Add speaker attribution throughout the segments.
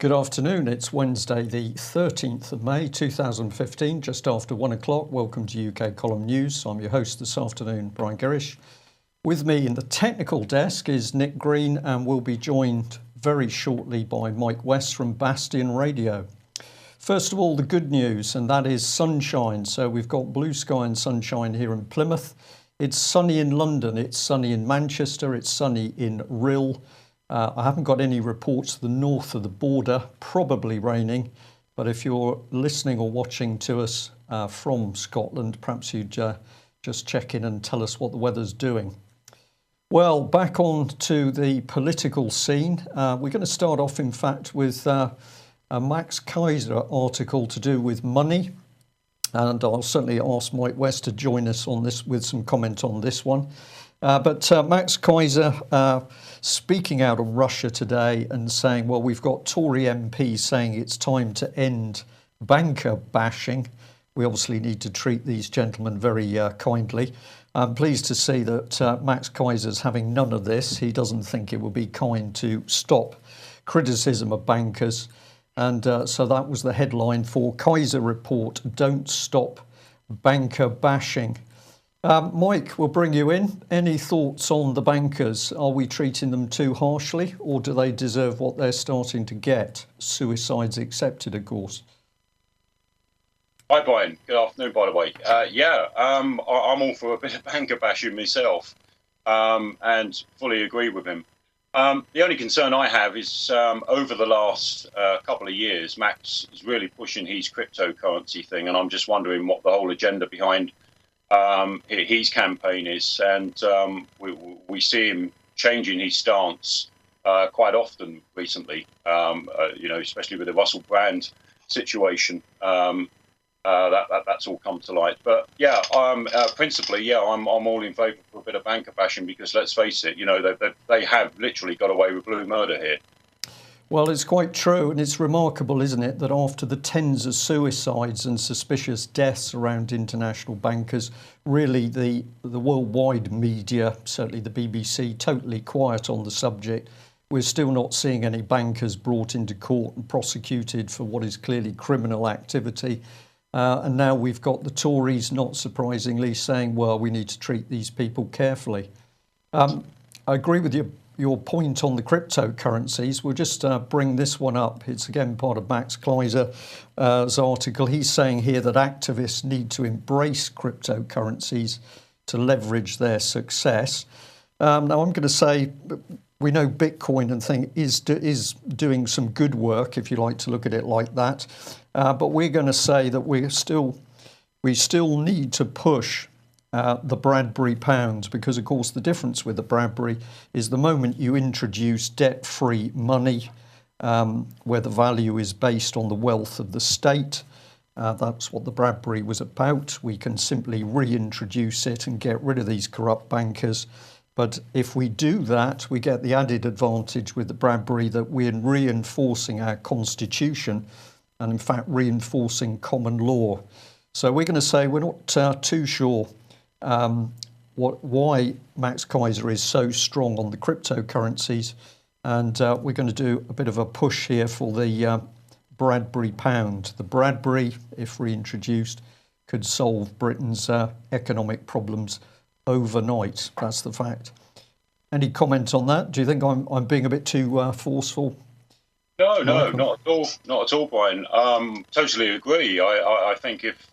Speaker 1: Good afternoon. It's Wednesday, the 13th of May, 2015, just after 1 o'clock. Welcome to UK Column News. I'm your host this afternoon, Brian Gerrish. With me in the technical desk is Nick Green, and we'll be joined very shortly by Mike West from Bastion Radio. First of all, the good news, and that is sunshine. So we've got blue sky and sunshine here in Plymouth. It's sunny in London, it's sunny in Manchester, it's sunny in Rhyl. I haven't got any reports to the north of the border, probably raining. But if you're listening or watching to us from Scotland, perhaps you'd just check in and tell us what the weather's doing. Well, back on to the political scene. We're going to start off, in fact, with a Max Keiser article to do with money. And I'll certainly ask Mike West to join us on this with some comment on this one. But Max Keiser speaking out of Russia today and saying, well, we've got Tory MPs saying it's time to end banker bashing. We obviously need to treat these gentlemen very kindly. I'm pleased to see that Max Keiser's having none of this. He doesn't think it would be kind to stop criticism of bankers. And so that was the headline for Keiser Report, Don't Stop Banker Bashing. Mike, we'll bring you in. Any thoughts on the bankers? Are we treating them too harshly, or do they deserve what they're starting to get? Suicides accepted, of course.
Speaker 2: Hi, Brian. Good afternoon, by the way. I'm all for a bit of banker bashing myself, and fully agree with him. The only concern I have is over the last couple of years, Max is really pushing his cryptocurrency thing, and I'm just wondering what the whole agenda behind his campaign is. And we see him changing his stance quite often recently, especially with the Russell Brand situation. That's all come to light. But principally, I'm all in favour for a bit of banker bashing, because let's face it, they have literally got away with blue murder here.
Speaker 1: Well, it's quite true, and it's remarkable, isn't it, that after the tens of suicides and suspicious deaths around international bankers, really the worldwide media, certainly the BBC, totally quiet on the subject. We're still not seeing any bankers brought into court and prosecuted for what is clearly criminal activity. And now we've got the Tories, not surprisingly, saying, well, we need to treat these people carefully. I agree with your point on the cryptocurrencies. We'll just bring this one up. It's again part of Max Keiser's article. He's saying here that activists need to embrace cryptocurrencies to leverage their success. Now, I'm going to say we know Bitcoin and thing is doing some good work, if you like to look at it like that. But we're going to say that we still need to push the Bradbury pound, because, of course, the difference with the Bradbury is the moment you introduce debt-free money, where the value is based on the wealth of the state, that's what the Bradbury was about. We can simply reintroduce it and get rid of these corrupt bankers. But if we do that, we get the added advantage with the Bradbury that we're reinforcing our constitution and, in fact, reinforcing common law. So we're going to say we're not too sure why Max Keiser is so strong on the cryptocurrencies, and we're going to do a bit of a push here for the Bradbury pound. The Bradbury, if reintroduced, could solve Britain's economic problems overnight. That's the fact. Any comment on that? Do you think I'm being a bit too forceful?
Speaker 2: No, not at all, Brian. Totally agree. I think if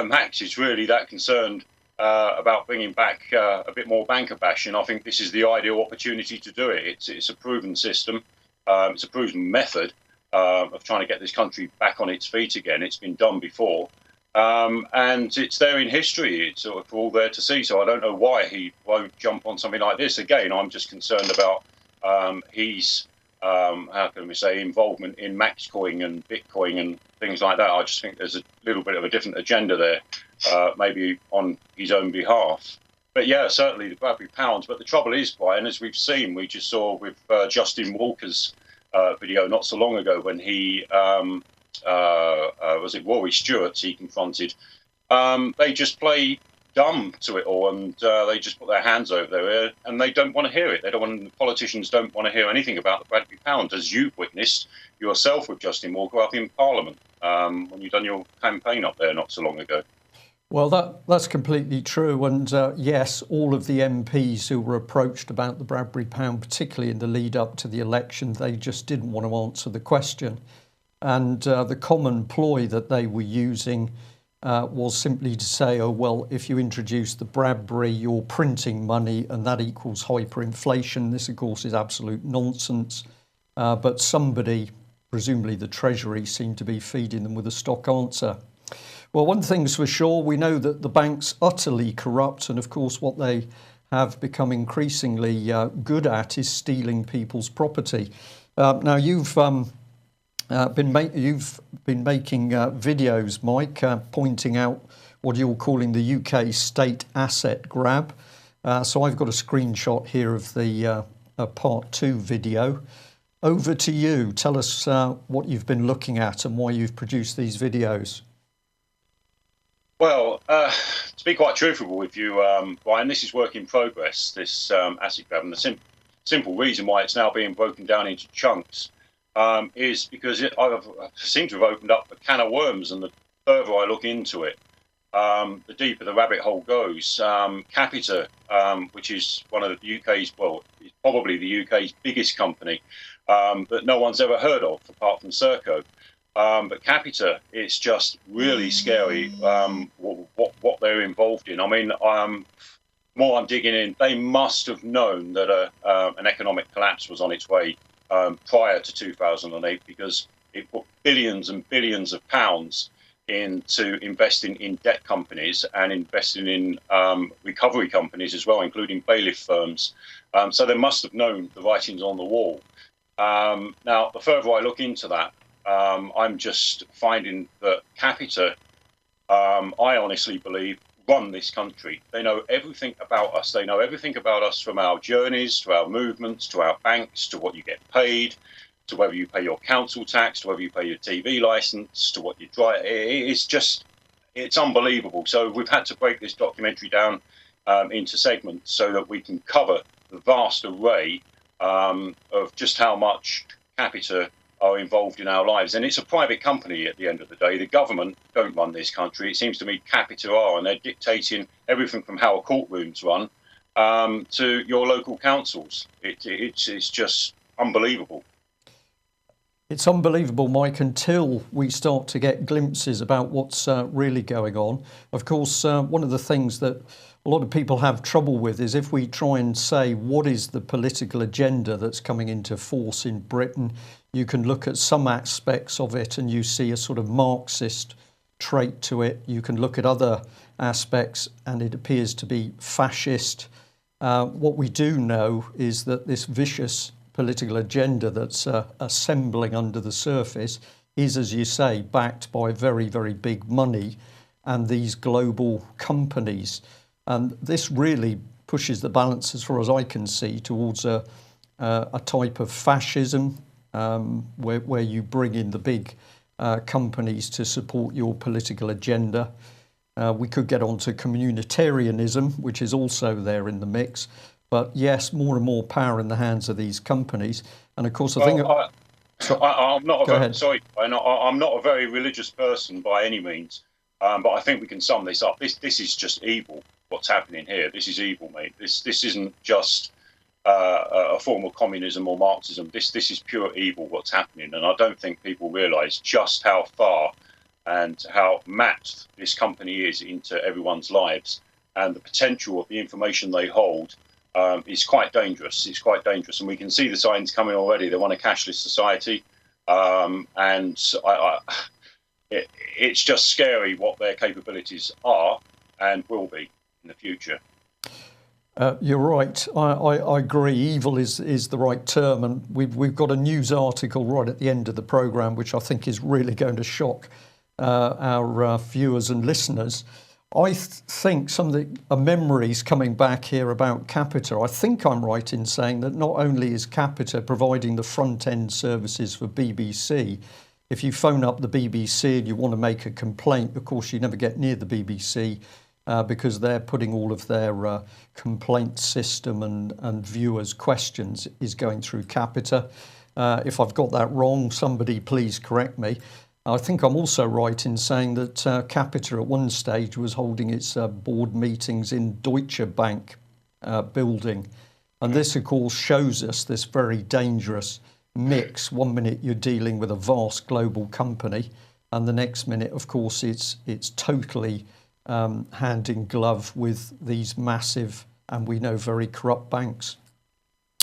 Speaker 2: Max is really that concerned about bringing back a bit more banker bashing, I think this is the ideal opportunity to do it. It's a proven system. It's a proven method of trying to get this country back on its feet again. It's been done before. And it's there in history. It's sort of all there to see. So I don't know why he won't jump on something like this. Again, I'm just concerned about his, how can we say, involvement in Maxcoin and Bitcoin and things like that. I just think there's a little bit of a different agenda there, maybe on his own behalf. But yeah, certainly the Bradbury pounds. But the trouble is, Brian, as we've seen, we just saw with Justin Walker's video not so long ago when he was it Rory Stewart he confronted. They just play dumb to it all, and they just put their hands over their ear, and they don't want to hear it. Politicians don't want to hear anything about the Bradbury Pound, as you've witnessed yourself with Justin Walker up in Parliament when you've done your campaign up there not so long ago.
Speaker 1: Well, that's completely true. And yes, all of the MPs who were approached about the Bradbury Pound, particularly in the lead up to the election, they just didn't want to answer the question. And the common ploy that they were using was simply to say, oh, well, if you introduce the Bradbury, you're printing money and that equals hyperinflation. This, of course, is absolute nonsense. But somebody, presumably the Treasury, seemed to be feeding them with a stock answer. Well, one thing's for sure, we know that the bank's utterly corrupt, and of course what they have become increasingly good at is stealing people's property. Now, you've been making videos, Mike, pointing out what you're calling the UK state asset grab. So I've got a screenshot here of the part 2 video. Over to you. Tell us what you've been looking at and why you've produced these videos.
Speaker 2: Well, to be quite truthful with you, Brian, this is work in progress, this asset grab. And the simple reason why it's now being broken down into chunks is because I seem to have opened up a can of worms. And the further I look into it, the deeper the rabbit hole goes. Capita, which is one of the UK's, well, it's probably the UK's biggest company that no one's ever heard of, apart from Serco. But Capita, it's just really scary what they're involved in. I mean, more I'm digging in, they must have known that an economic collapse was on its way prior to 2008, because it put billions and billions of pounds into investing in debt companies and investing in recovery companies as well, including bailiff firms. So they must have known the writings on the wall. Now, the further I look into that, I'm just finding that Capita, I honestly believe, run this country. They know everything about us. They know everything about us, from our journeys, to our movements, to our banks, to what you get paid, to whether you pay your council tax, to whether you pay your TV license, to what you drive. It's unbelievable. So we've had to break this documentary down into segments so that we can cover the vast array of just how much Capita are involved in our lives. And it's a private company at the end of the day. The government don't run this country. It seems to me Capita are, and they're dictating everything from how courtrooms run to your local councils. It's just unbelievable.
Speaker 1: It's unbelievable, Mike, until we start to get glimpses about what's really going on. Of course, one of the things that a lot of people have trouble with is if we try and say what is the political agenda that's coming into force in Britain, you can look at some aspects of it and you see a sort of Marxist trait to it. You can look at other aspects and it appears to be fascist. What we do know is that this vicious political agenda that's assembling under the surface is, as you say, backed by very, very big money and these global companies. And this really pushes the balance, as far as I can see, towards a type of fascism where you bring in the big companies to support your political agenda. We could get onto communitarianism, which is also there in the mix. But yes, more and more power in the hands of these companies. And of course, I'm not a very religious person by any means, but I think we can sum this up. This is just evil. What's happening here? This is evil, mate. This isn't just a form of communism or Marxism. This is pure evil. What's happening, and I don't think people realise just how far and how mapped this company is into everyone's lives, and the potential of the information they hold. Is quite dangerous. It's quite dangerous, and we can see the signs coming already. They want a cashless society, and it's just scary what their capabilities are and will be in the future. You're right. I agree. Evil is the right term, and we've got a news article right at the end of the programme, which I think is really going to shock our viewers and listeners. I think some of the memories coming back here about Capita, I think I'm right in saying that not only is Capita providing the front-end services for BBC, if you phone up the BBC and you want to make a complaint, of course you never get near the BBC, because they're putting all of their complaint system and viewers' questions is going through Capita. If I've got that wrong, somebody please correct me. I think I'm also right in saying that Capita at one stage was holding its board meetings in Deutsche Bank building. And this, of course, shows us this very dangerous mix. 1 minute you're dealing with a vast global company, and the next minute, of course, it's totally hand in glove with these massive and we know very corrupt banks.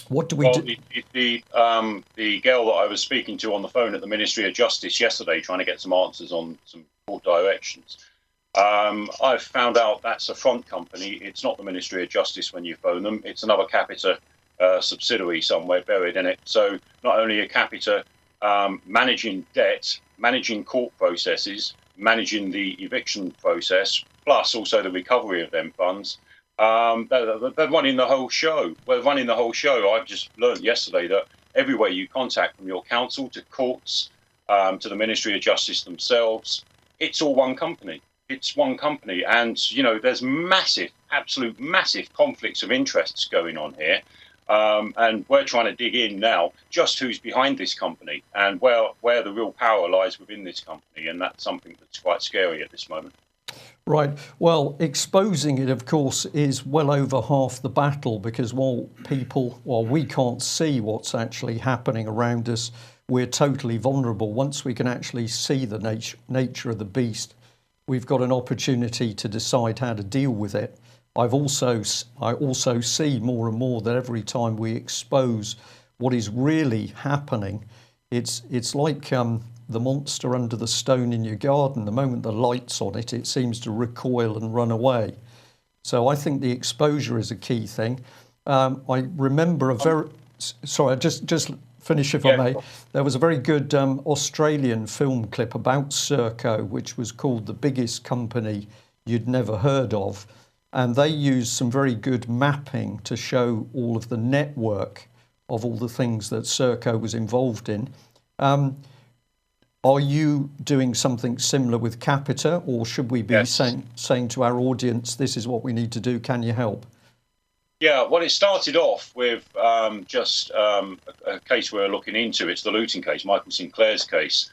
Speaker 1: What do we do?
Speaker 2: The girl that I was speaking to on the phone at the Ministry of Justice yesterday, trying to get some answers on some court directions, I've found out that's a front company. It's not the Ministry of Justice when you phone them. It's another Capita subsidiary somewhere buried in it. So not only are Capita managing debt, managing court processes, managing the eviction process, plus also the recovery of them funds, they're running the whole show. We're running the whole show. I've just learned yesterday that everywhere you contact, from your council to courts, to the Ministry of Justice themselves, it's all one company. It's one company. And, you know, there's massive, absolute massive conflicts of interests going on here. And we're trying to dig in now just who's behind this company and where the real power lies within this company. And that's something that's quite scary at this moment.
Speaker 1: Right. Well, exposing it, of course, is well over half the battle, because while we can't see what's actually happening around us, we're totally vulnerable. Once we can actually see the nature of the beast, we've got an opportunity to decide how to deal with it. I also see more and more that every time we expose what is really happening, it's like the monster under the stone in your garden. The moment the light's on it, it seems to recoil and run away. So I think the exposure is a key thing. I remember just finish if I may. There was a very good Australian film clip about Serco, which was called The Biggest Company You'd Never Heard Of. And they used some very good mapping to show all of the network of all the things that Serco was involved in. Are you doing something similar with Capita, or should we be saying to our audience, this is what we need to do, can you help?
Speaker 2: Yeah, well, it started off with just a case we're looking into. It's the Luton case, Michael Sinclair's case,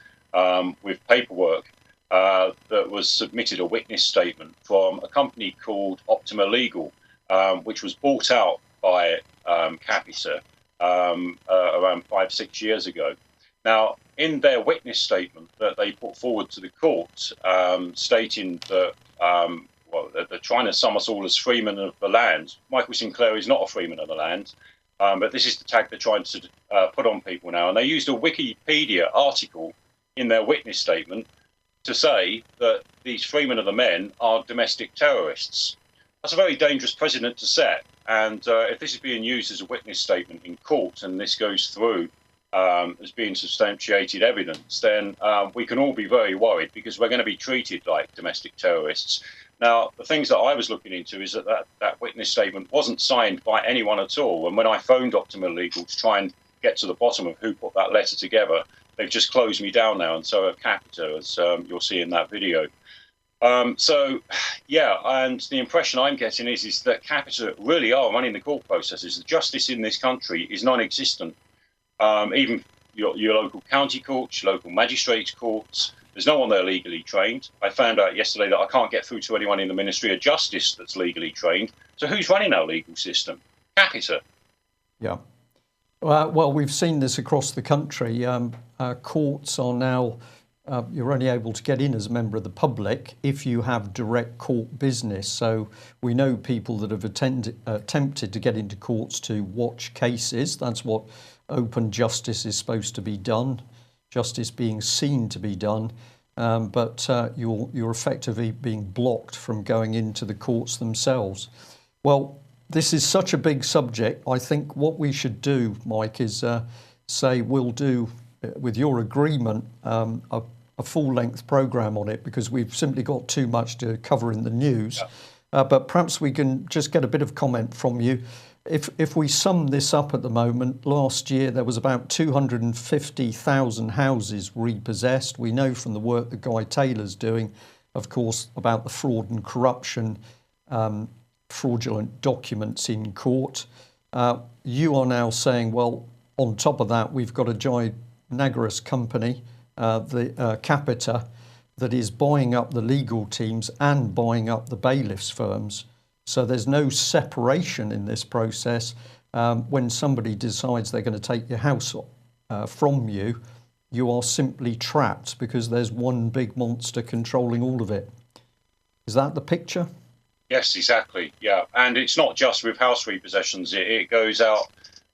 Speaker 2: with paperwork that was submitted, a witness statement from a company called Optima Legal, which was bought out by Capita around 5-6 years ago. Now, in their witness statement that they put forward to the court, stating that they're trying to sum us all as freemen of the land. Michael Sinclair is not a freeman of the land, but this is the tag they're trying to put on people now. And they used a Wikipedia article in their witness statement to say that these freemen of the men are domestic terrorists. That's a very dangerous precedent to set. And if this is being used as a witness statement in court, and this goes through as being substantiated evidence, then we can all be very worried, because we're going to be treated like domestic terrorists. Now, the things that I was looking into is that witness statement wasn't signed by anyone at all. And when I phoned Optima Legal to try and get to the bottom of who put that letter together, they've just closed me down now, and so have Capita, as you'll see in that video. So, yeah, and the impression I'm getting is that Capita really are running the court processes. The justice in this country is non-existent. Even your local county courts, local magistrates' courts, there's no one there legally trained. I found out yesterday that I can't get through to anyone in the Ministry of Justice that's legally trained. So who's running our legal system? Capita.
Speaker 1: Yeah. Well, we've seen this across the country. Courts are now, you're only able to get in as a member of the public if you have direct court business. So we know people that have attempted to get into courts to watch cases. That's what open justice is supposed to be done, justice being seen to be done, but you're effectively being blocked from going into the courts themselves. Well, this is such a big subject. I think what we should do, Mike, is say we'll do, with your agreement, a full-length programme on it, because we've simply got too much to cover in the news. Yeah. But perhaps we can just get a bit of comment from you. If we sum this up at the moment, last year there was about 250,000 houses repossessed. We know from the work that Guy Taylor's doing, of course, about the fraud and corruption fraudulent documents in court. You are now saying, well, on top of that, we've got a ginormous company, the Capita, that is buying up the legal teams and buying up the bailiffs firms. So there's no separation in this process. When somebody decides they're going to take your house from you, you are simply trapped because there's one big monster controlling all of it. Is that the picture?
Speaker 2: Yes, exactly. Yeah, and it's not just with house repossessions. It goes out.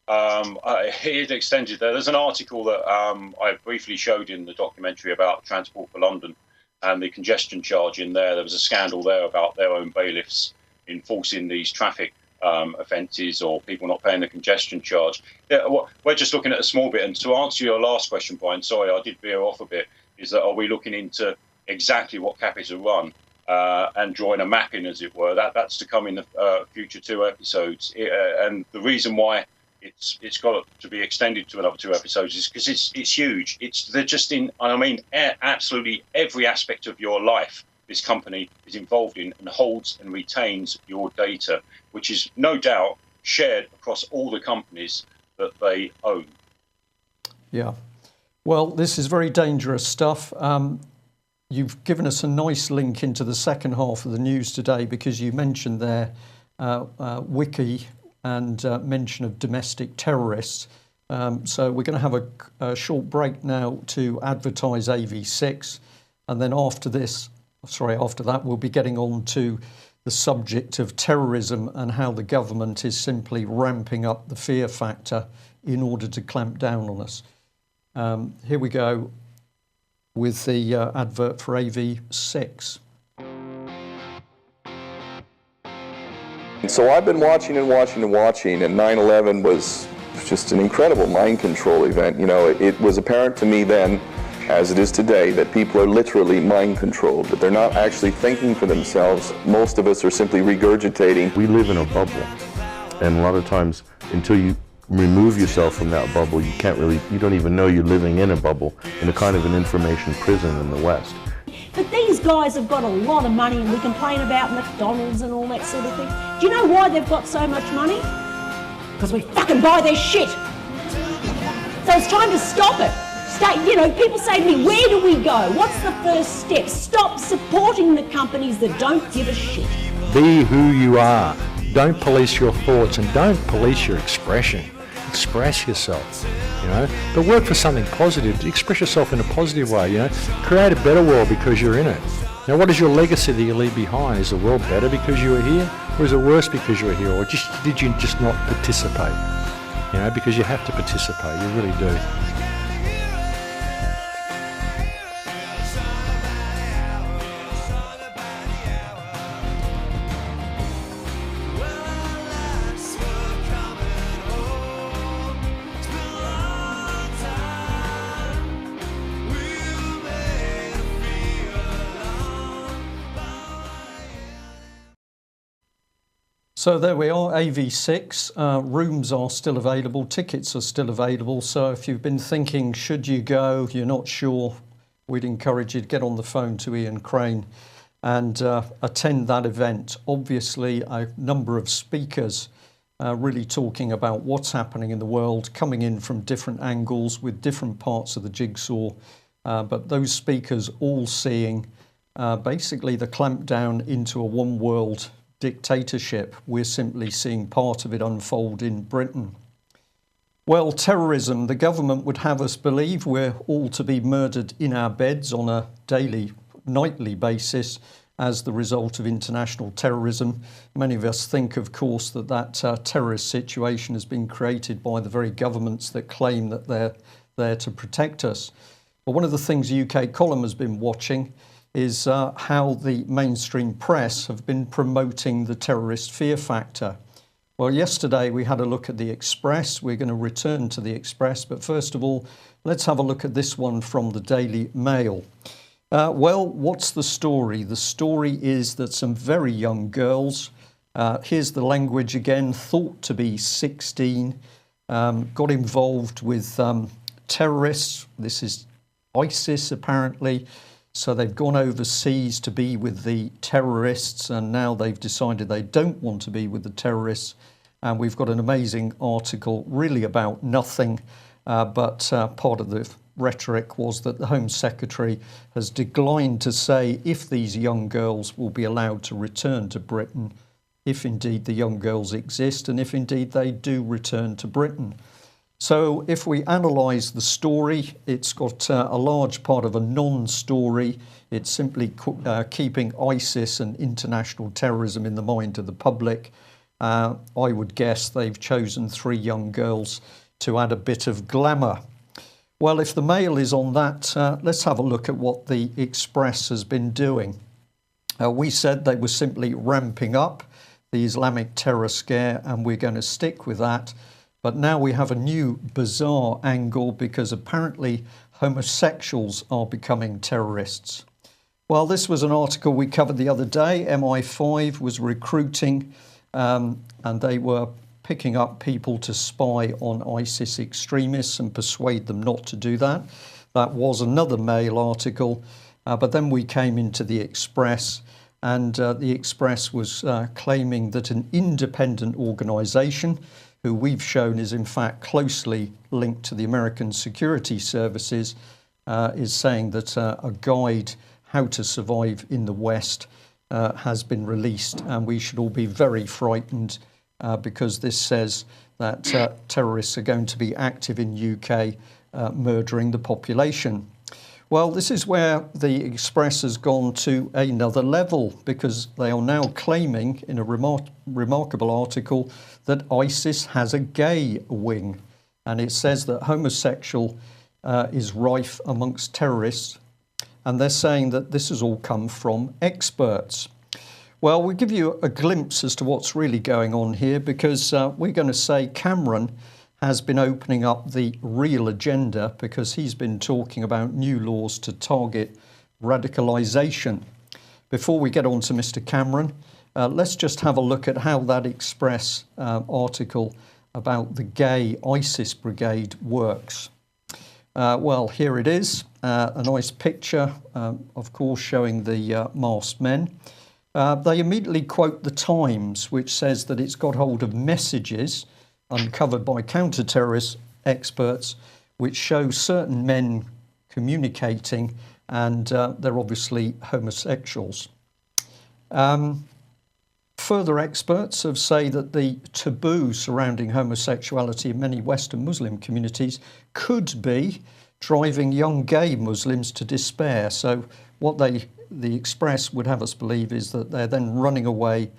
Speaker 2: It extended there. There's an article that I briefly showed in the documentary about Transport for London and the congestion charge in there. There was a scandal there about their own bailiffs enforcing these traffic offences or people not paying the congestion charge. We're just looking at a small bit. And to answer your last question, Brian, sorry, I did veer off a bit, is that are we looking into exactly what Capita run and drawing a mapping, as it were? That's to come in the future 2 episodes. And the reason why it's got to be extended to another 2 episodes is because it's huge. They're just in, I mean, absolutely every aspect of your life this company is involved in and holds and retains your data, which is no doubt shared across all the companies that they own.
Speaker 1: Yeah. Well, this is very dangerous stuff. You've given us a nice link into the second half of the news today because you mentioned there Wiki and mention of domestic terrorists. So we're going to have a short break now to advertise AV6. And then after that, we'll be getting on to the subject of terrorism and how the government is simply ramping up the fear factor in order to clamp down on us. Here we go with the advert for AV6.
Speaker 3: So I've been watching, and 9/11 was just an incredible mind control event. You know, it was apparent to me then, as it is today, that people are literally mind controlled, that they're not actually thinking for themselves. Most of us are simply regurgitating.
Speaker 4: We live in a bubble, and a lot of times, until you remove yourself from that bubble, you don't even know you're living in a bubble, in a kind of an information prison in the West.
Speaker 5: But these guys have got a lot of money, and we complain about McDonald's and all that sort of thing. Do you know why they've got so much money? Because we fucking buy their shit. So it's time to stop it. People say to me, where do we go? What's the first step? Stop supporting the companies that don't give a shit.
Speaker 6: Be who you are. Don't police your thoughts and don't police your expression. Express yourself, but work for something positive. Express yourself in a positive way, Create a better world because you're in it. Now, what is your legacy that you leave behind? Is the world better because you were here? Or is it worse because you were here? Or did you just not participate? Because you have to participate, you really do.
Speaker 1: So there we are, AV6. Rooms are still available, tickets are still available. So if you've been thinking, should you go, you're not sure, we'd encourage you to get on the phone to Ian Crane and attend that event. Obviously, a number of speakers really talking about what's happening in the world, coming in from different angles with different parts of the jigsaw. But those speakers all seeing basically the clampdown into a one world dictatorship. We're simply seeing part of it unfold in Britain. Well, terrorism, the government would have us believe we're all to be murdered in our beds on a daily, nightly basis as the result of international terrorism. Many of us think, of course, that terrorist situation has been created by the very governments that claim that they're there to protect us. But one of the things UK Column has been watching is how the mainstream press have been promoting the terrorist fear factor. Well, yesterday we had a look at the Express. We're going to return to the Express, but first of all, let's have a look at this one from the Daily Mail. Well, what's the story? The story is that some very young girls, here's the language again, thought to be 16, got involved with terrorists. This is ISIS, apparently. So they've gone overseas to be with the terrorists, and now they've decided they don't want to be with the terrorists. And we've got an amazing article really about nothing, but part of the rhetoric was that the Home Secretary has declined to say if these young girls will be allowed to return to Britain, if indeed the young girls exist, and if indeed they do return to Britain. So if we analyse the story, it's got a large part of a non-story. It's simply keeping ISIS and international terrorism in the mind of the public. I would guess they've chosen 3 young girls to add a bit of glamour. Well, if the Mail is on that, let's have a look at what the Express has been doing. We said they were simply ramping up the Islamic terror scare, and we're going to stick with that. But now we have a new bizarre angle because apparently homosexuals are becoming terrorists. Well, this was an article we covered the other day. MI5 was recruiting and they were picking up people to spy on ISIS extremists and persuade them not to do that. That was another Mail article. But then we came into the Express, and the Express was claiming that an independent organisation, who we've shown is in fact closely linked to the American security services, is saying that a guide, How to Survive in the West, has been released, and we should all be very frightened because this says that terrorists are going to be active in UK, murdering the population. Well, this is where the Express has gone to another level, because they are now claiming in a remarkable article that ISIS has a gay wing. And it says that homosexual is rife amongst terrorists. And they're saying that this has all come from experts. Well, we'll give you a glimpse as to what's really going on here, because we're going to say Cameron has been opening up the real agenda, because he's been talking about new laws to target radicalisation. Before we get on to Mr. Cameron, let's just have a look at how that Express article about the gay ISIS brigade works. Well, here it is, a nice picture, of course, showing the masked men. They immediately quote the Times, which says that it's got hold of messages uncovered by counter-terrorist experts, which show certain men communicating, and they're obviously homosexuals. Further experts have said that the taboo surrounding homosexuality in many Western Muslim communities could be driving young gay Muslims to despair. So what the Express would have us believe is that they're then running away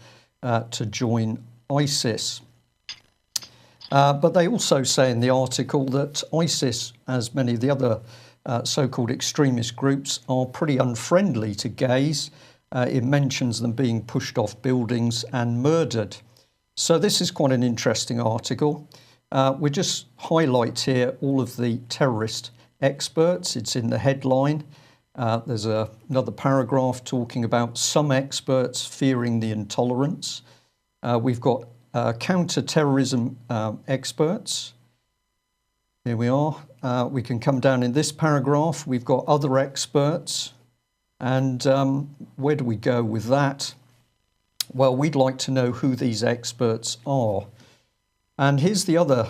Speaker 1: to join ISIS. But they also say in the article that ISIS, as many of the other so-called extremist groups, are pretty unfriendly to gays. It mentions them being pushed off buildings and murdered. So this is quite an interesting article. We just highlight here all of the terrorist experts. It's in the headline. There's another paragraph talking about some experts fearing the intolerance. We've got counter-terrorism experts. Here we are. We can come down in this paragraph. We've got other experts. And where do we go with that? Well, we'd like to know who these experts are. And here's the other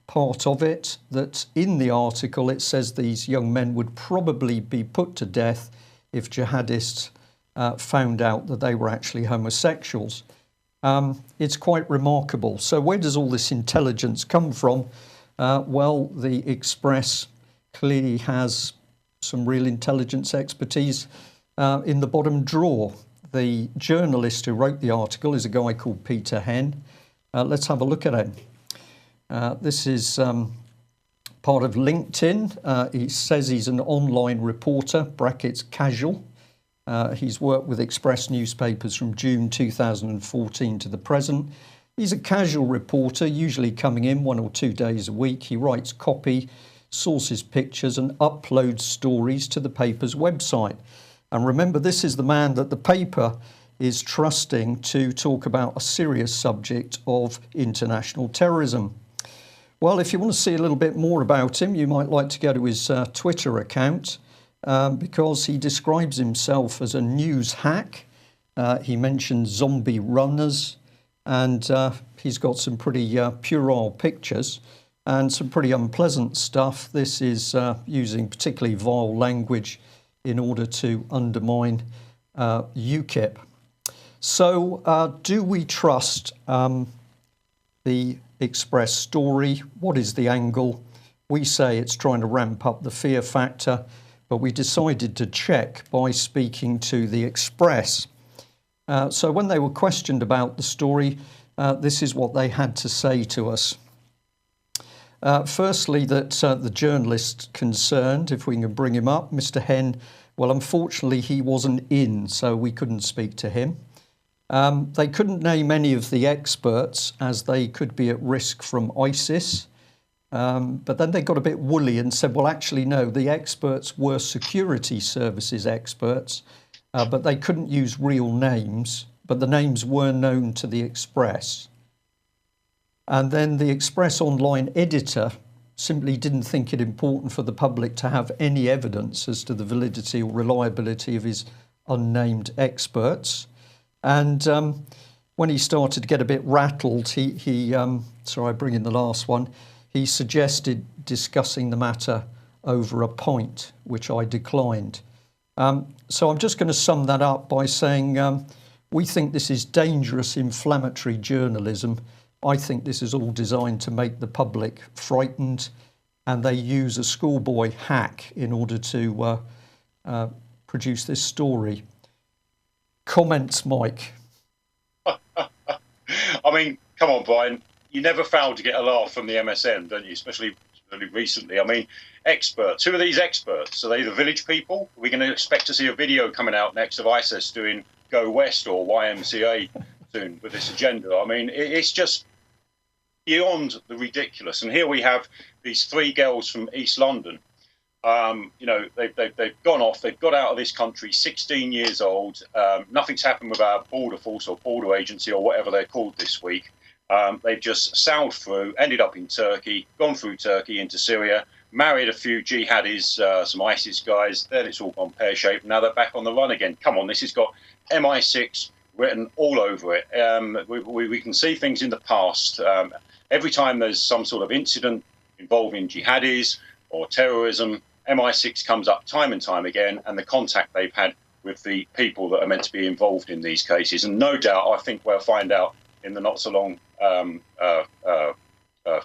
Speaker 1: part of it, that in the article it says these young men would probably be put to death if jihadists found out that they were actually homosexuals. It's quite remarkable. So where does all this intelligence come from? Well, the Express clearly has some real intelligence expertise in the bottom drawer. The journalist who wrote the article is a guy called Peter Henn. Let's have a look at him. This is part of LinkedIn. He says he's an online reporter, brackets casual. He's worked with Express newspapers from June 2014 to the present. He's a casual reporter, usually coming in 1 or 2 days a week. He writes copy, sources pictures, and uploads stories to the paper's website. And remember, this is the man that the paper is trusting to talk about a serious subject of international terrorism. Well, if you want to see a little bit more about him, you might like to go to his Twitter account. because he describes himself as a news hack. He mentions zombie runners, and he's got some pretty puerile pictures and some pretty unpleasant stuff. This is using particularly vile language in order to undermine UKIP. So do we trust the Express story? What is the angle? We say it's trying to ramp up the fear factor, but we decided to check by speaking to the Express. So when they were questioned about the story, this is what they had to say to us. Firstly, that the journalist concerned, if we can bring him up, Mr. Henn, well, unfortunately, he wasn't in, so we couldn't speak to him. They couldn't name any of the experts as they could be at risk from ISIS. But then they got a bit woolly and said, well, actually, no, the experts were security services experts, but they couldn't use real names, but the names were known to the Express. And then the Express online editor simply didn't think it important for the public to have any evidence as to the validity or reliability of his unnamed experts. And when he started to get a bit rattled, sorry, I bring in the last one, he suggested discussing the matter over a pint, which I declined. So I'm just going to sum that up by saying we think this is dangerous, inflammatory journalism. I think this is all designed to make the public frightened, and they use a schoolboy hack in order to produce this story. Comments, Mike?
Speaker 2: I mean, come on, Brian. You never fail to get a laugh from the MSN, don't you? Especially recently. I mean, experts. Who are these experts? Are they the village people? Are we going to expect to see a video coming out next of ISIS doing Go West or YMCA soon with this agenda? I mean, it's just beyond the ridiculous. And here we have these three girls from East London. You know, they've gone off. They've got out of this country, 16 years old. Nothing's happened with our border force or border agency or whatever they're called this week. They've just sailed through, ended up in Turkey, gone through Turkey into Syria, married a few jihadis, some ISIS guys. Then it's all gone pear-shaped. Now they're back on the run again. Come on, this has got MI6 written all over it. We can see things in the past. Every time there's some sort of incident involving jihadis or terrorism, MI6 comes up time and time again, and the contact they've had with the people that are meant to be involved in these cases. And no doubt, I think we'll find out in the not so long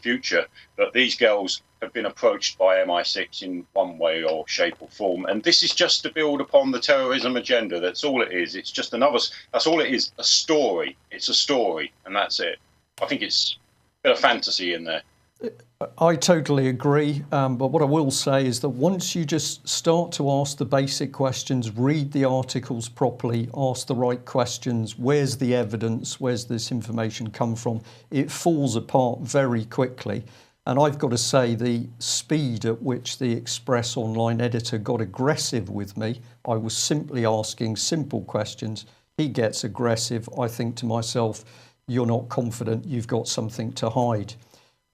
Speaker 2: future that these girls have been approached by MI6 in one way or shape or form. And this is just to build upon the terrorism agenda. That's all it is. It's just that's all it is, a story. It's a story, and that's it. I think it's a bit of fantasy in there.
Speaker 1: I totally agree, but what I will say is that once you just start to ask the basic questions, read the articles properly, ask the right questions, where's the evidence, where's this information come from, it falls apart very quickly. And I've got to say, the speed at which the Express online editor got aggressive with me, I was simply asking simple questions. He gets aggressive. I think to myself, you're not confident, you've got something to hide.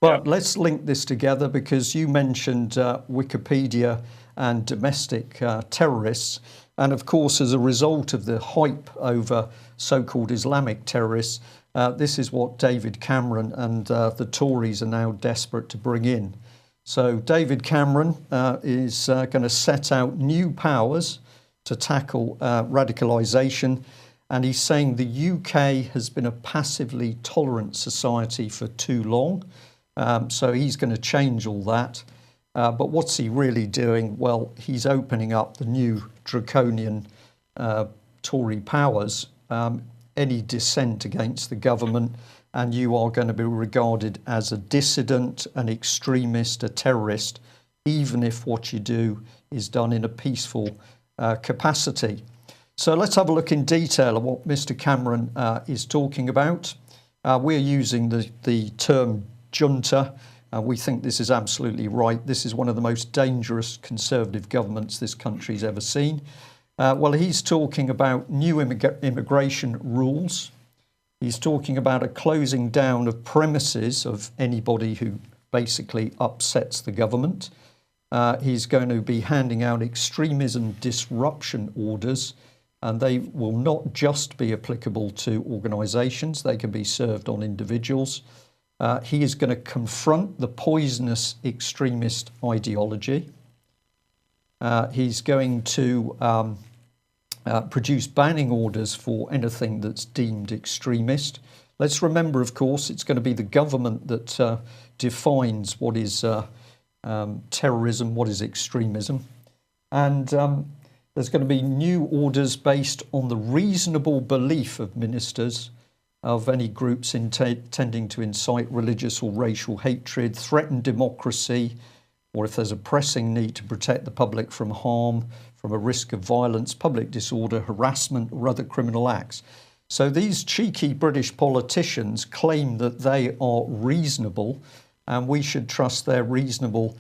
Speaker 1: But let's link this together, because you mentioned Wikipedia and domestic terrorists. And of course, as a result of the hype over so-called Islamic terrorists, this is what David Cameron and the Tories are now desperate to bring in. So David Cameron is going to set out new powers to tackle radicalisation. And he's saying the UK has been a passively tolerant society for too long. So he's going to change all that. But what's he really doing? Well, he's opening up the new draconian Tory powers. Any dissent against the government, and you are going to be regarded as a dissident, an extremist, a terrorist, even if what you do is done in a peaceful capacity. So let's have a look in detail at what Mr. Cameron is talking about. We're using the term junta. We think this is absolutely right. This is one of the most dangerous Conservative governments this country's ever seen. Well, he's talking about new immigration rules. He's talking about a closing down of premises of anybody who basically upsets the government. He's going to be handing out extremism disruption orders, and they will not just be applicable to organisations, they can be served on individuals. He is going to confront the poisonous extremist ideology. He's going to produce banning orders for anything that's deemed extremist. Let's remember, of course, it's going to be the government that defines what is terrorism, what is extremism. And there's going to be new orders based on the reasonable belief of ministers of any groups intending to incite religious or racial hatred, threaten democracy, or if there's a pressing need to protect the public from harm, from a risk of violence, public disorder, harassment, or other criminal acts. So these cheeky British politicians claim that they are reasonable, and we should trust their reasonable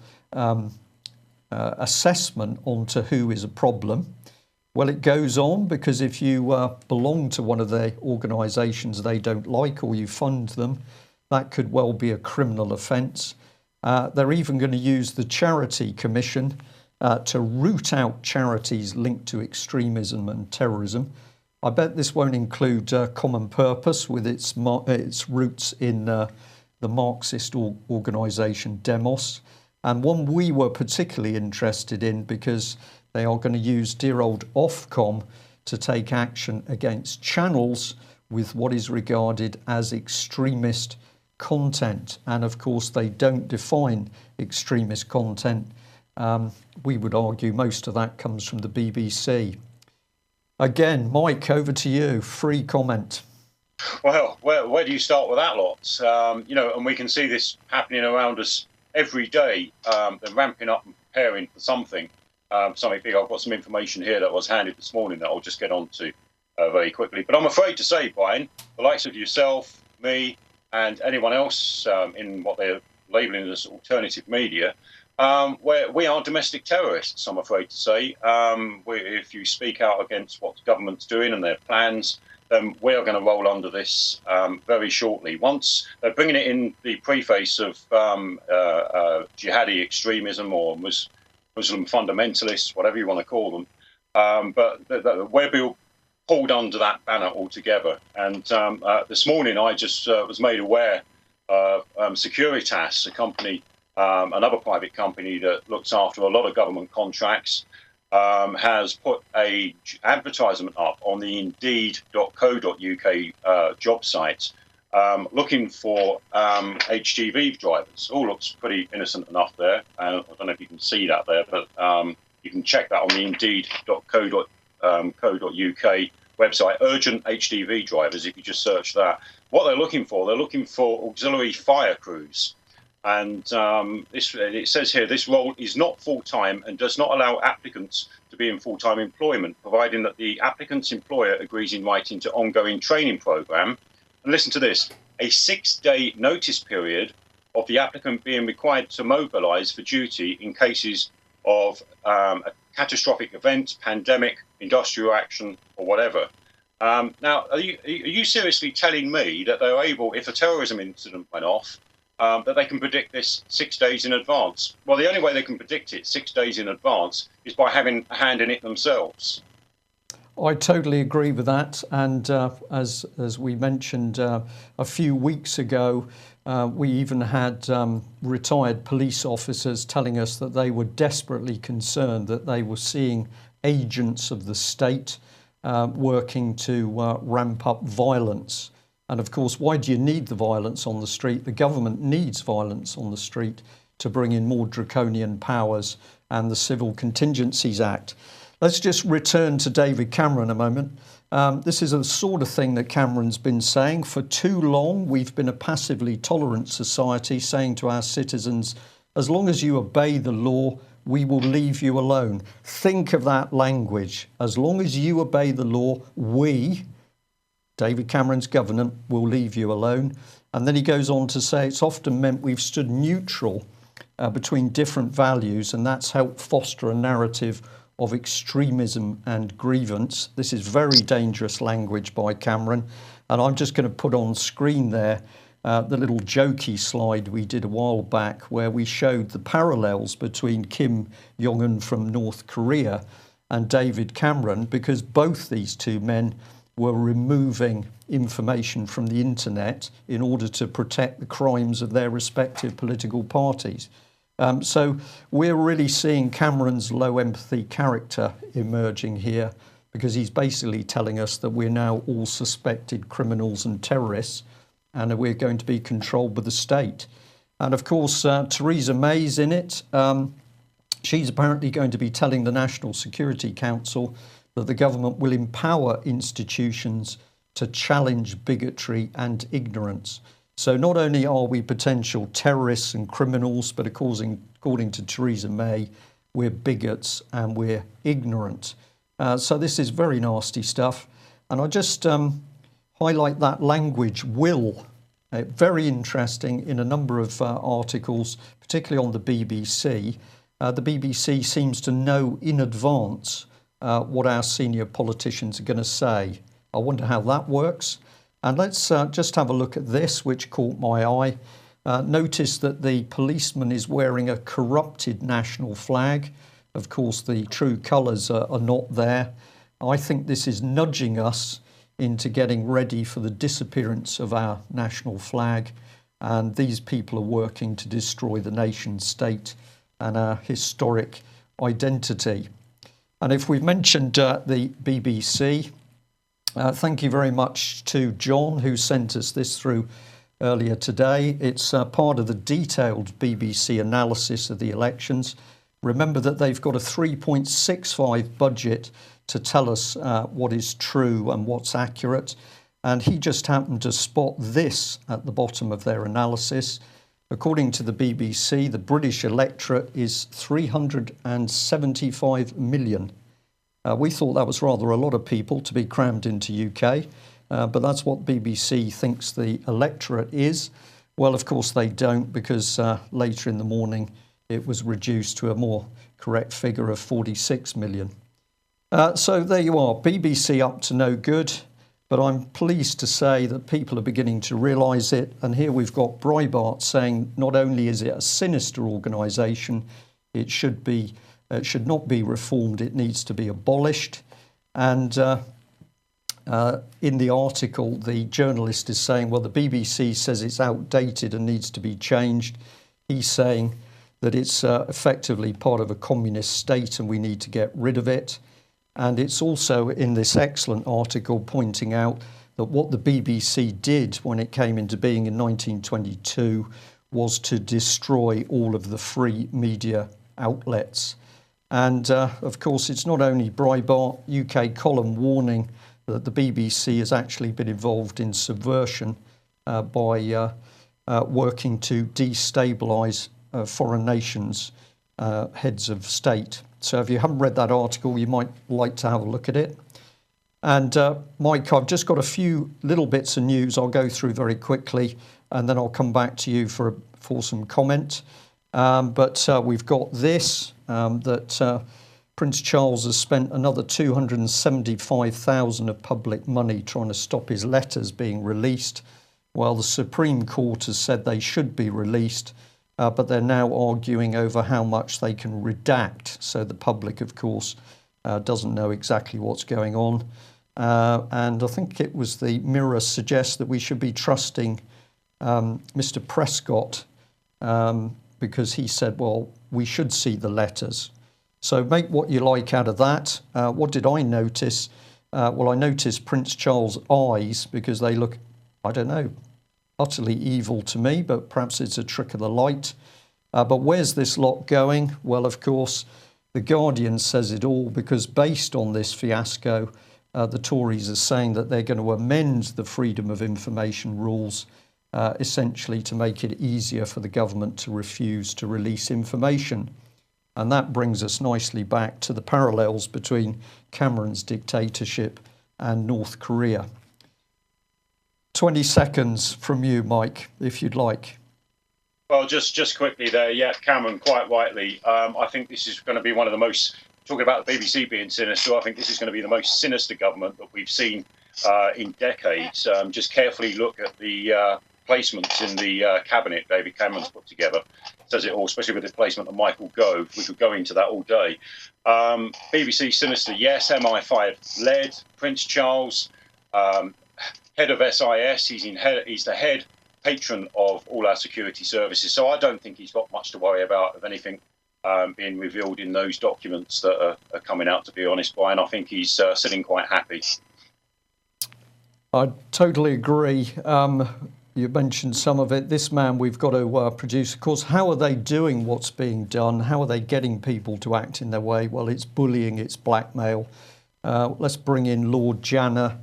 Speaker 1: assessment onto who is a problem. Well, it goes on, because if you belong to one of the organisations they don't like, or you fund them, that could well be a criminal offence. They're even going to use the Charity Commission to root out charities linked to extremism and terrorism. I bet this won't include Common Purpose with its roots in the Marxist organisation Demos, and one we were particularly interested in because they are going to use dear old Ofcom to take action against channels with what is regarded as extremist content. And of course, they don't define extremist content. We would argue most of that comes from the BBC. Again, Mike, over to you. Free comment.
Speaker 2: Well, where do you start with that lot? And we can see this happening around us every day. They're ramping up and preparing for something big. I've got some information here that was handed this morning that I'll just get on to very quickly. But I'm afraid to say, Brian, the likes of yourself, me, and anyone else in what they're labelling as alternative media, we are domestic terrorists, I'm afraid to say. If you speak out against what the government's doing and their plans, then we are going to roll under this very shortly. Once they're bringing it in the preface of jihadi extremism or Muslim fundamentalists, whatever you want to call them, but we're being pulled under that banner altogether. And this morning I just was made aware of Securitas, a company, another private company that looks after a lot of government contracts, has put a advertisement up on the indeed.co.uk job site looking for HGV drivers. All looks pretty innocent enough there. I don't know if you can see that there, but you can check that on the indeed.co.uk website. Urgent HGV drivers, if you just search that. What they're looking for auxiliary fire crews. And it says here, this role is not full-time and does not allow applicants to be in full-time employment, providing that the applicant's employer agrees in writing to ongoing training programme. And listen to this, a 6-day notice period of the applicant being required to mobilise for duty in cases of a catastrophic event, pandemic, industrial action, or whatever. Now, are you seriously telling me that they're able, if a terrorism incident went off, that they can predict this 6 days in advance? Well, the only way they can predict it 6 days in advance is by having a hand in it themselves.
Speaker 1: I totally agree with that. And as we mentioned a few weeks ago, we even had retired police officers telling us that they were desperately concerned that they were seeing agents of the state working to ramp up violence. And of course, why do you need the violence on the street? The government needs violence on the street to bring in more draconian powers and the Civil Contingencies Act. Let's just return to David Cameron a moment. This is the sort of thing that Cameron's been saying. For too long, we've been a passively tolerant society saying to our citizens, as long as you obey the law, we will leave you alone. Think of that language. As long as you obey the law, we, David Cameron's government, will leave you alone. And then he goes on to say it's often meant we've stood neutral between different values, and that's helped foster a narrative of extremism and grievance. This is very dangerous language by Cameron. And I'm just going to put on screen there the little jokey slide we did a while back where we showed the parallels between Kim Jong-un from North Korea and David Cameron, because both these two men were removing information from the internet in order to protect the crimes of their respective political parties. So we're really seeing Cameron's low empathy character emerging here, because he's basically telling us that we're now all suspected criminals and terrorists, and we're going to be controlled by the state. And of course, Theresa May's in it. She's apparently going to be telling the National Security Council that the government will empower institutions to challenge bigotry and ignorance. So not only are we potential terrorists and criminals, but according to Theresa May, we're bigots and we're ignorant. So this is very nasty stuff. And I'll just highlight that language, will. Very interesting in a number of articles, particularly on the BBC. The BBC seems to know in advance what our senior politicians are going to say. I wonder how that works. And let's just have a look at this, which caught my eye. Notice that the policeman is wearing a corrupted national flag. Of course, the true colours are not there. I think this is nudging us into getting ready for the disappearance of our national flag. And these people are working to destroy the nation state and our historic identity. And if we've mentioned the BBC, thank you very much to John, who sent us this through earlier today. It's part of the detailed BBC analysis of the elections. Remember that they've got a 3.65 budget to tell us what is true and what's accurate. And he just happened to spot this at the bottom of their analysis. According to the BBC, the British electorate is 375 million. We thought that was rather a lot of people to be crammed into UK, but that's what BBC thinks the electorate is. Well, of course they don't, because later in the morning it was reduced to a more correct figure of 46 million. So there you are, BBC up to no good, but I'm pleased to say that people are beginning to realise it. And here we've got Breitbart saying not only is it a sinister organisation, it should not be reformed, it needs to be abolished. And in the article, the journalist is saying, well, the BBC says it's outdated and needs to be changed. He's saying that it's effectively part of a communist state and we need to get rid of it. And it's also in this excellent article pointing out that what the BBC did when it came into being in 1922 was to destroy all of the free media outlets. And of course, it's not only Breitbart, UK column warning that the BBC has actually been involved in subversion by working to destabilise foreign nations, heads of state. So if you haven't read that article, you might like to have a look at it. And Mike, I've just got a few little bits of news I'll go through very quickly, and then I'll come back to you for some comment. But we've got this, that Prince Charles has spent another $275,000 of public money trying to stop his letters being released, while the Supreme Court has said they should be released. But they're now arguing over how much they can redact. So the public, of course, doesn't know exactly what's going on. And I think it was the Mirror suggests that we should be trusting Mr. Prescott because he said, well, we should see the letters. So make what you like out of that. What did I notice? Well, I noticed Prince Charles' eyes because they look, I don't know, utterly evil to me, but perhaps it's a trick of the light. But where's this lot going? Well, of course, The Guardian says it all, because based on this fiasco, the Tories are saying that they're going to amend the freedom of information rules, essentially to make it easier for the government to refuse to release information. And that brings us nicely back to the parallels between Cameron's dictatorship and North Korea. 20 seconds from you, Mike, if you'd like.
Speaker 2: Well, just quickly there, yeah, Cameron, quite rightly. I think this is going to be one of the most, talking about the BBC being sinister, I think this is going to be the most sinister government that we've seen in decades. Just carefully look at the replacements in the cabinet David Cameron's put together. Says it all, especially with the placement of Michael Gove. We could go into that all day. BBC Sinister, yes. MI5 led. Prince Charles, head of SIS. He's the head patron of all our security services. So I don't think he's got much to worry about of anything being revealed in those documents that are coming out, to be honest, Brian. I think he's sitting quite happy.
Speaker 1: I totally agree. You mentioned some of it. This man we've got to produce. Of course, how are they doing what's being done? How are they getting people to act in their way? Well, it's bullying, it's blackmail. Let's bring in Lord Janner,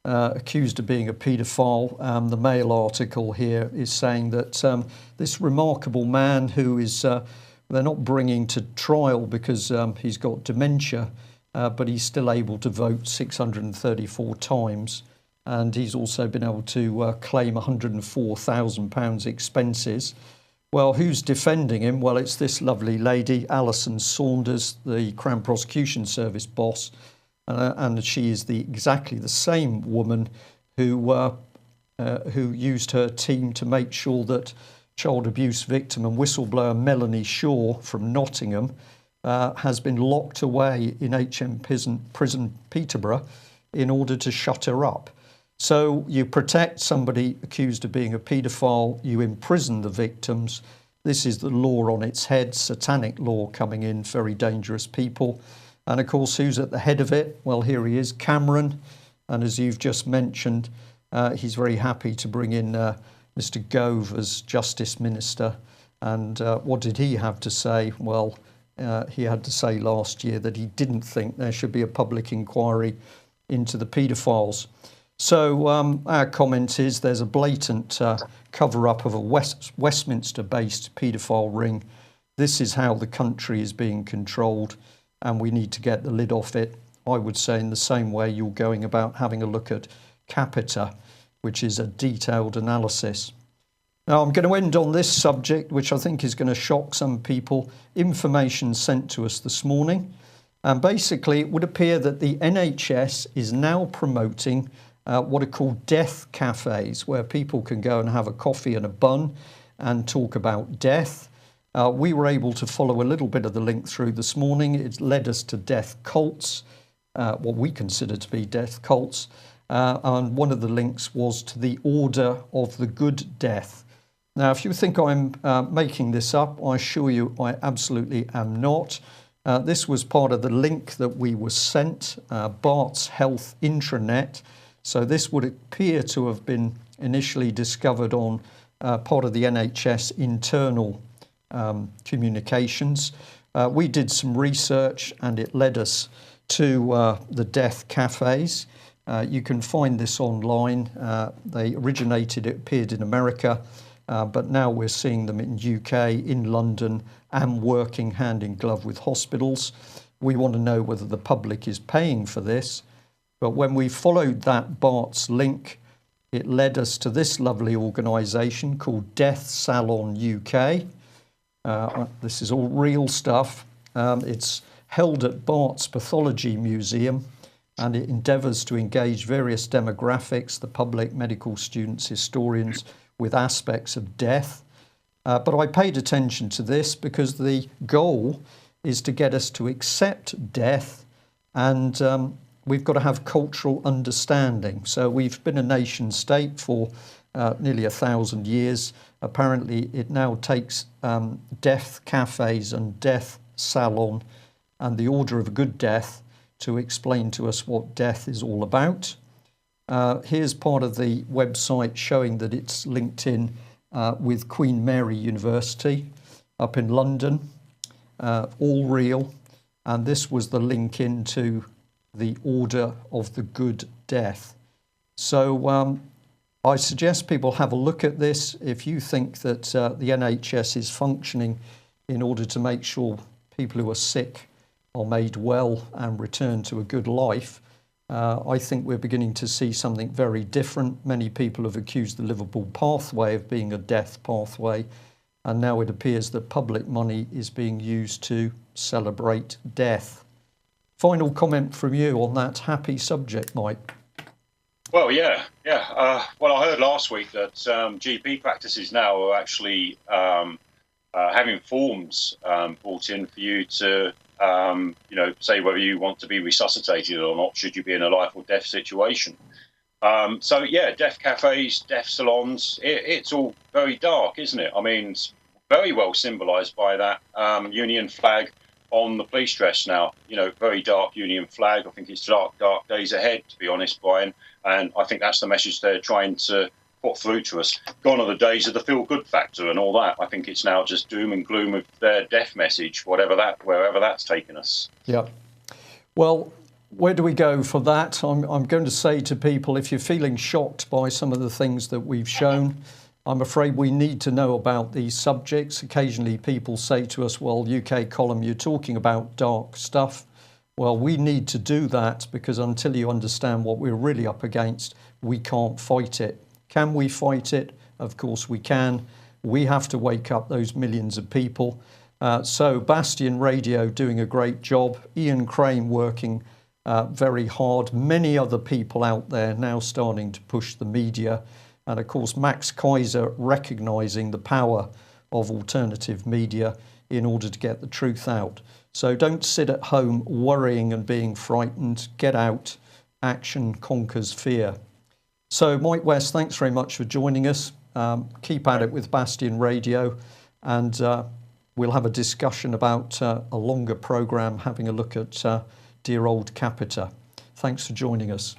Speaker 1: accused of being a paedophile. The Mail article here is saying that this remarkable man who is, they're not bringing to trial because he's got dementia, but he's still able to vote 634 times. And he's also been able to claim £104,000 expenses. Well, who's defending him? Well, it's this lovely lady, Alison Saunders, the Crown Prosecution Service boss, and she is exactly the same woman who used her team to make sure that child abuse victim and whistleblower Melanie Shaw from Nottingham has been locked away in HM Prison Peterborough in order to shut her up. So you protect somebody accused of being a paedophile, you imprison the victims. This is the law on its head, satanic law coming in, very dangerous people. And of course, who's at the head of it? Well, here he is, Cameron. And as you've just mentioned, he's very happy to bring in Mr. Gove as Justice Minister. And what did he have to say? Well, he had to say last year that he didn't think there should be a public inquiry into the paedophiles. So our comment is there's a blatant cover-up of a Westminster-based paedophile ring. This is how the country is being controlled, and we need to get the lid off it. I would say in the same way you're going about having a look at Capita, which is a detailed analysis. Now, I'm going to end on this subject, which I think is going to shock some people. Information sent to us this morning. And basically, it would appear that the NHS is now promoting what are called death cafes, where people can go and have a coffee and a bun and talk about death. We were able to follow a little bit of the link through this morning. It led us to death cults, what we consider to be death cults. And one of the links was to the Order of the Good Death. Now, if you think I'm making this up, I assure you I absolutely am not. This was part of the link that we were sent, Bart's Health Intranet. So this would appear to have been initially discovered on part of the NHS internal communications. We did some research and it led us to the death cafes. You can find this online. They originated, it appeared in America, but now we're seeing them in UK, in London, and working hand in glove with hospitals. We want to know whether the public is paying for this. But when we followed that Bart's link, it led us to this lovely organisation called Death Salon UK. This is all real stuff. It's held at Bart's Pathology Museum, and it endeavours to engage various demographics, the public, medical students, historians, with aspects of death. But I paid attention to this because the goal is to get us to accept death, and we've got to have cultural understanding. So we've been a nation state for nearly 1,000 years. Apparently it now takes death cafes and death salon and the Order of a Good Death to explain to us what death is all about. Here's part of the website showing that it's linked in with Queen Mary University up in London, all real. And this was the link into the Order of the Good Death. So I suggest people have a look at this. If you think that the NHS is functioning in order to make sure people who are sick are made well and return to a good life, I think we're beginning to see something very different. Many people have accused the Liverpool pathway of being a death pathway, and now it appears that public money is being used to celebrate death. Final comment from you on that happy subject, Mike.
Speaker 2: Well, yeah. Well, I heard last week that GP practices now are actually having forms brought in for you to, say whether you want to be resuscitated or not, should you be in a life or death situation. So, yeah, deaf cafes, deaf salons, it's all very dark, isn't it? I mean, it's very well symbolised by that Union flag on the police dress now. Very dark Union flag. I think it's dark days ahead, to be honest, Brian. And I think that's the message they're trying to put through to us. Gone are the days of the feel-good factor and all that. I think it's now just doom and gloom with their death message, wherever that's taken us.
Speaker 1: Yeah. Well, where do we go for that? I'm going to say to people, if you're feeling shocked by some of the things that we've shown, I'm afraid we need to know about these subjects. Occasionally people say to us, well, UK Column, you're talking about dark stuff. Well, we need to do that because until you understand what we're really up against, we can't fight it. Can we fight it? Of course we can. We have to wake up those millions of people. So Bastion Radio doing a great job. Ian Crane working very hard. Many other people out there now starting to push the media. And of course, Max Kaiser recognising the power of alternative media in order to get the truth out. So don't sit at home worrying and being frightened. Get out. Action conquers fear. So Mike West, thanks very much for joining us. Keep at it with Bastion Radio, and we'll have a discussion about a longer programme, having a look at dear old Capita. Thanks for joining us.